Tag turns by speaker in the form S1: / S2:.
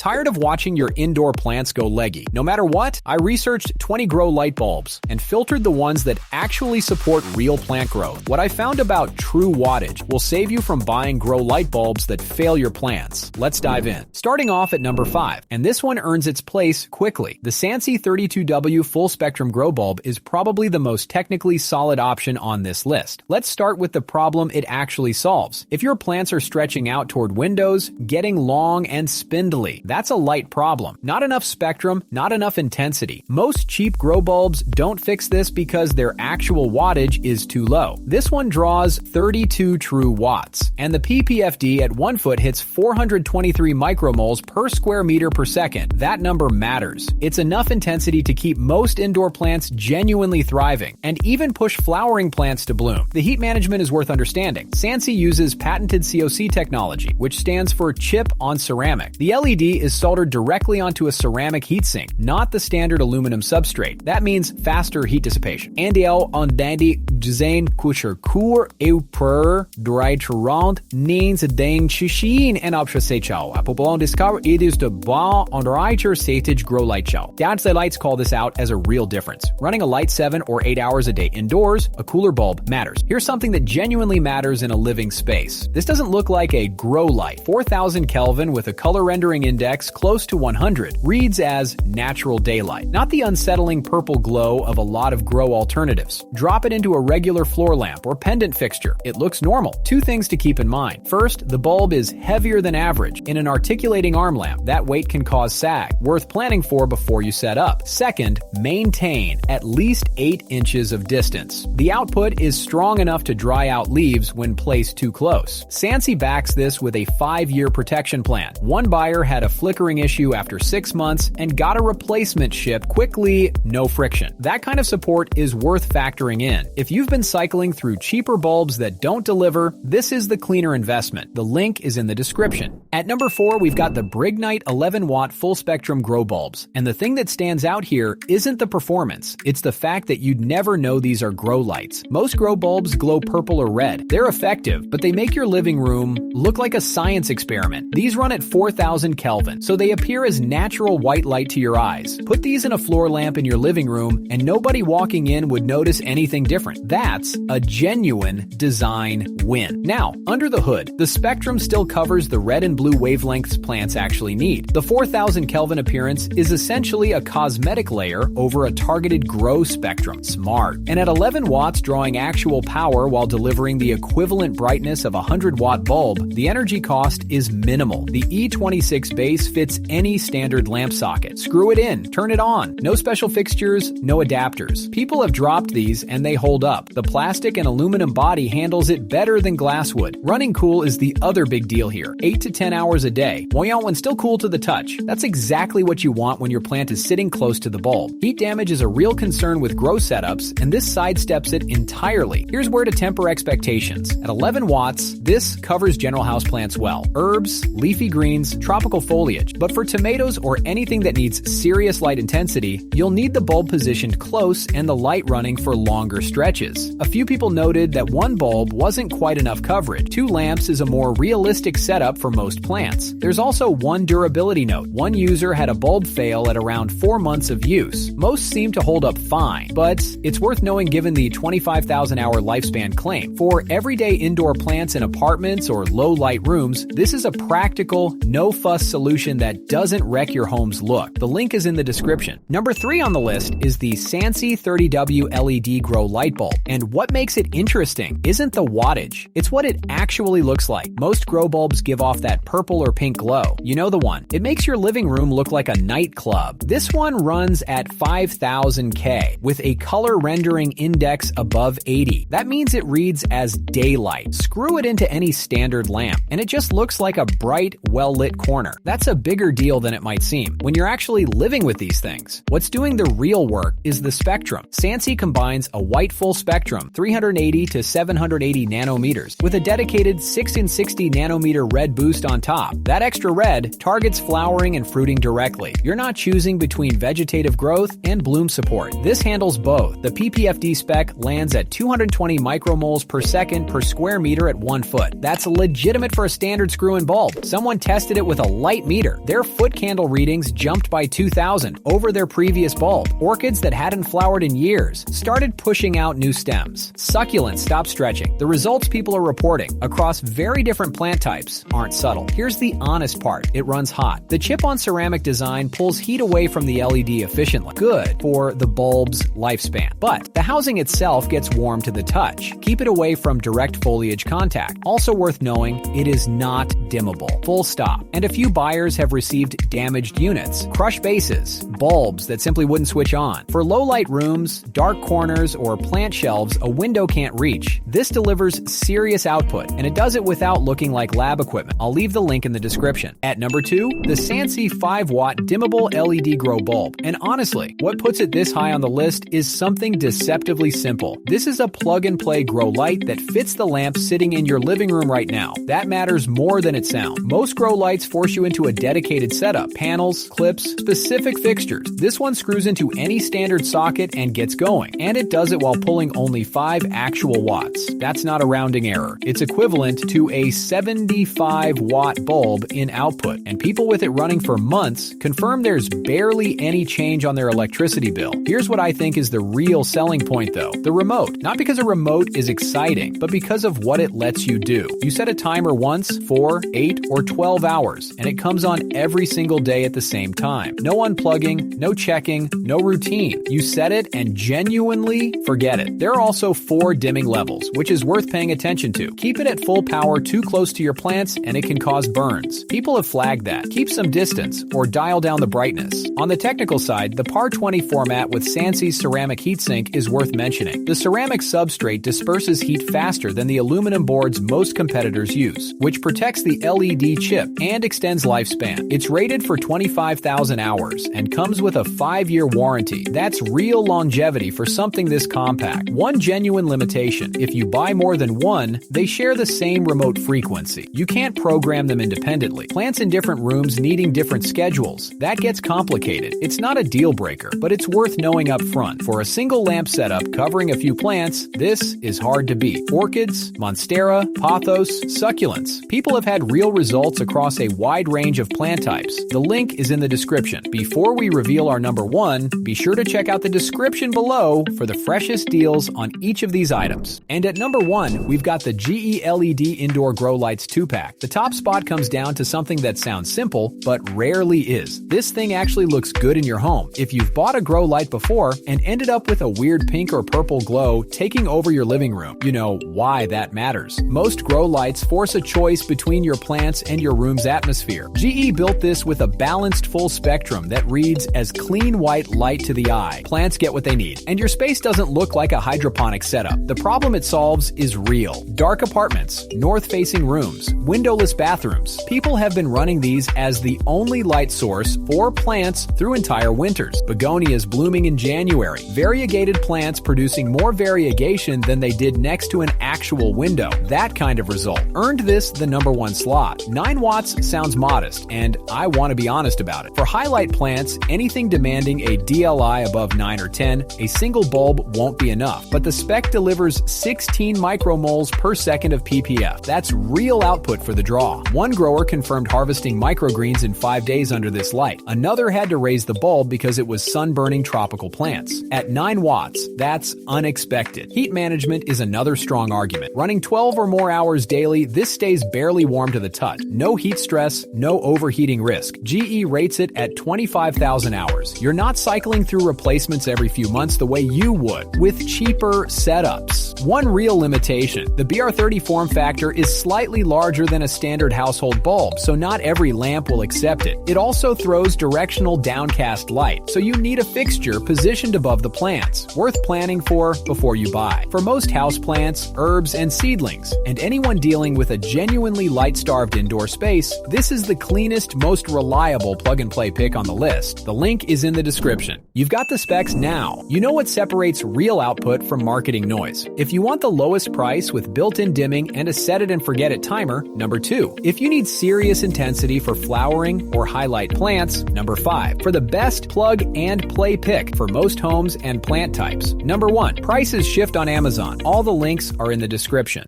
S1: Tired of watching your indoor plants go leggy? No matter what, I researched 20 grow light bulbs and filtered the ones that actually support real plant growth. What I found about true wattage will save you from buying grow light bulbs that fail your plants. Let's dive in. Starting off at number 5, and this one earns its place quickly. The SANSI 32W full spectrum grow bulb is probably the most technically solid option on this list. Let's start with the problem it actually solves. If your plants are stretching out toward windows, getting long and spindly, that's a light problem. Not enough spectrum, not enough intensity. Most cheap grow bulbs don't fix this because their actual wattage is too low. This one draws 32 true watts, and the ppfd at 1 foot hits 423 micromoles per square meter per second. That number matters. It's enough intensity to keep most indoor plants genuinely thriving, and even push flowering plants to bloom. The heat management is worth understanding. SANSI uses patented COC technology, which stands for chip on ceramic. The LED is soldered directly onto a ceramic heatsink, not the standard aluminum substrate. That means faster heat dissipation. Aandeel ondandy zijn kusherkoer eu per drijtrand neens ding chisheen en opshasechao. Apopolon discover it is the ball on the richer satage grow light show. Downside lights call this out as a real difference. Running a light 7 or 8 hours a day indoors, a cooler bulb matters. Here's something that genuinely matters in a living space. This doesn't look like a grow light. 4000 Kelvin with a color rendering index close to 100 reads as natural daylight, not the unsettling purple glow of a lot of grow alternatives. Drop it into a regular floor lamp or pendant fixture. It looks normal. 2 things to keep in mind. First, the bulb is heavier than average. In an articulating arm lamp, that weight can cause sag, worth planning for before you set up. Second, maintain at least 8 inches of distance. The output is strong enough to dry out leaves when placed too close. SANSI backs this with a 5-year protection plan. One buyer had a flickering issue after 6 months and got a replacement shipped quickly, no friction. That kind of support is worth factoring in. If you've been cycling through cheaper bulbs that don't deliver, this is the cleaner investment. The link is in the description. At number 4, we've got the Briignite 11-watt full spectrum grow bulbs. And the thing that stands out here isn't the performance, it's the fact that you'd never know these are grow lights. Most grow bulbs glow purple or red. They're effective, but they make your living room look like a science experiment. These run at 4000 Kelvin, so they appear as natural white light to your eyes. Put these in a floor lamp in your living room, and nobody walking in would notice anything different. That's a genuine design win. Now, under the hood, the spectrum still covers the red and blue wavelengths plants actually need. The 4000 Kelvin appearance is essentially a cosmetic layer over a targeted grow spectrum. Smart. And at 11 watts drawing actual power while delivering the equivalent brightness of a 100-watt bulb, the energy cost is minimal. The E26 base fits any standard lamp socket. Screw it in, turn it on. No special fixtures, no adapters. People have dropped these and they hold up. The plastic and aluminum body handles it better than glasswood. Running cool is the other big deal here. 8 to 10 hours a day. Moyant when still cool to the touch. That's exactly what you want when your plant is sitting close to the bulb. Heat damage is a real concern with grow setups, and this sidesteps it entirely. Here's where to temper expectations. At 11 watts, this covers general houseplants well. Herbs, leafy greens, tropical foliage. But for tomatoes or anything that needs serious light intensity, you'll need the bulb positioned close and the light running for longer stretches. A few people noted that one bulb wasn't quite enough coverage. 2 lamps is a more realistic setup for most plants. There's also one durability note. One user had a bulb fail at around 4 months of use. Most seem to hold up fine, but it's worth knowing given the 25,000 hour lifespan claim. For everyday indoor plants in apartments or low light rooms, this is a practical, no fuss solution that doesn't wreck your home's look. The link is in the description. Number 3 on the list is the SANSI 30W LED grow light bulb. And what makes it interesting isn't the wattage, it's what it actually looks like. Most grow bulbs give off that purple or pink glow. You know the one. It makes your living room look like a nightclub. This one runs at 5000 K with a color rendering index above 80. That means it reads as daylight. Screw it into any standard lamp, and it just looks like a bright, well-lit corner. That's a bigger deal than it might seem when you're actually living with these things. What's doing the real work is the spectrum. SANSI combines a white full spectrum, 380 to 780 nanometers, with a dedicated 6 in 60 nanometer red boost on top. That extra red targets flowering and fruiting directly. You're not choosing between vegetative growth and bloom support. This handles both. The ppfd spec lands at 220 micromoles per second per square meter at 1 foot. That's legitimate for a standard screw-in bulb. Someone tested it with a light meter. Their foot candle readings jumped by 2,000 over their previous bulb. Orchids that hadn't flowered in years started pushing out new stems. Succulents stopped stretching. The results people are reporting across very different plant types aren't subtle. Here's the honest part. It runs hot. The chip-on ceramic design pulls heat away from the LED efficiently. Good for the bulb's lifespan. But the housing itself gets warm to the touch. Keep it away from direct foliage contact. Also worth knowing, it is not dimmable. Full stop. And a few buyers have received damaged units, crushed bases, bulbs that simply wouldn't switch on. For low-light rooms, dark corners, or plant shelves a window can't reach, this delivers serious output, and it does it without looking like lab equipment. I'll leave the link in the description. At number 2, the SANSI 5-watt dimmable LED grow bulb. And honestly, what puts it this high on the list is something deceptively simple. This is a plug-and-play grow light that fits the lamp sitting in your living room right now. That matters more than it sounds. Most grow lights force you into a dedicated setup. Panels, clips, specific fixtures. This one screws into any standard socket and gets going. And it does it while pulling only 5 actual watts. That's not a rounding error. It's equivalent to a 75-watt bulb in output. And people with it running for months confirm there's barely any change on their electricity bill. Here's what I think is the real selling point though. The remote. Not because a remote is exciting, but because of what it lets you do. You set a timer once, 4, 8, or 12 hours, and it comes on every single day at the same time. No unplugging, no checking, no routine. You set it and genuinely forget it. There are also 4 dimming levels, which is worth paying attention to. Keep it at full power too close to your plants and it can cause burns. People have flagged that. Keep some distance or dial down the brightness. On the technical side, the PAR 20 format with SANSI's ceramic heatsink is worth mentioning. The ceramic substrate disperses heat faster than the aluminum boards most competitors use, which protects the LED chip and extends lifespan. It's rated for 25,000 hours and comes with a 5-year warranty. That's real longevity for something this compact. One genuine limitation: if you buy more than one, they share the same remote frequency. You can't program them independently. Plants in different rooms needing different schedules. That gets complicated. It's not a deal breaker, but it's worth knowing up front. For a single lamp setup covering a few plants, this is hard to beat. Orchids, monstera, pothos, succulents. People have had real results across a wide range of plant types. The link is in the description. Before we reveal our number 1, be sure to check out the description below for the freshest deals on each of these items. And at number 1, we've got the GE LED Indoor Grow Lights 2-pack. The top spot comes down to something that sounds simple, but rarely is. This thing actually looks good in your home. If you've bought a grow light before and ended up with a weird pink or purple glow taking over your living room, you know why that matters. Most grow lights force a choice between your plants and your room's atmosphere. GE built this with a balanced full spectrum that reads as clean white light to the eye. Plants get what they need, and your space doesn't look like a hydroponic setup. The problem it solves is real. Dark apartments, north-facing rooms, windowless bathrooms. People have been running these as the only light source for plants through entire winters. Begonias blooming in January. Variegated plants producing more variegation than they did next to an actual window. That kind of result earned this the number 1 slot. 9 watts sounds modest, and I want to be honest about it. For highlight plants, anything demanding a DLI above 9 or 10, a single bulb won't be enough. But the spec delivers 16 micromoles per second of ppf. That's real output for the draw. One grower confirmed harvesting microgreens in 5 days under this light. Another had to raise the bulb because it was sunburning tropical plants. At 9 watts, that's unexpected. Heat management is another strong argument. Running 12 or more hours daily, this stays barely warm to the touch. No heat stress, no overheating risk. GE rates it at 25,000 hours. You're not cycling through replacements every few months the way you would with cheaper setups. One real limitation: the BR30 form factor is slightly larger than a standard household bulb, so not every lamp will accept it. It also throws directional downcast light, so you need a fixture positioned above the plants. Worth planning for before you buy. For most houseplants, herbs, and seedlings, and anyone dealing with a genuinely light-starved indoor space, this is the cleanest, most reliable plug-and-play pick on the list. The link is in the description. You've got the specs now. You know what separates real output from marketing noise. If you want the lowest price with built-in dimming and a set-it-and-forget-it timer, number 2. If you need serious intensity for flowering or highlight plants, number 5. For the best plug-and-play pick for most homes and plant types, number 1. Prices shift on Amazon. All the links are in the description.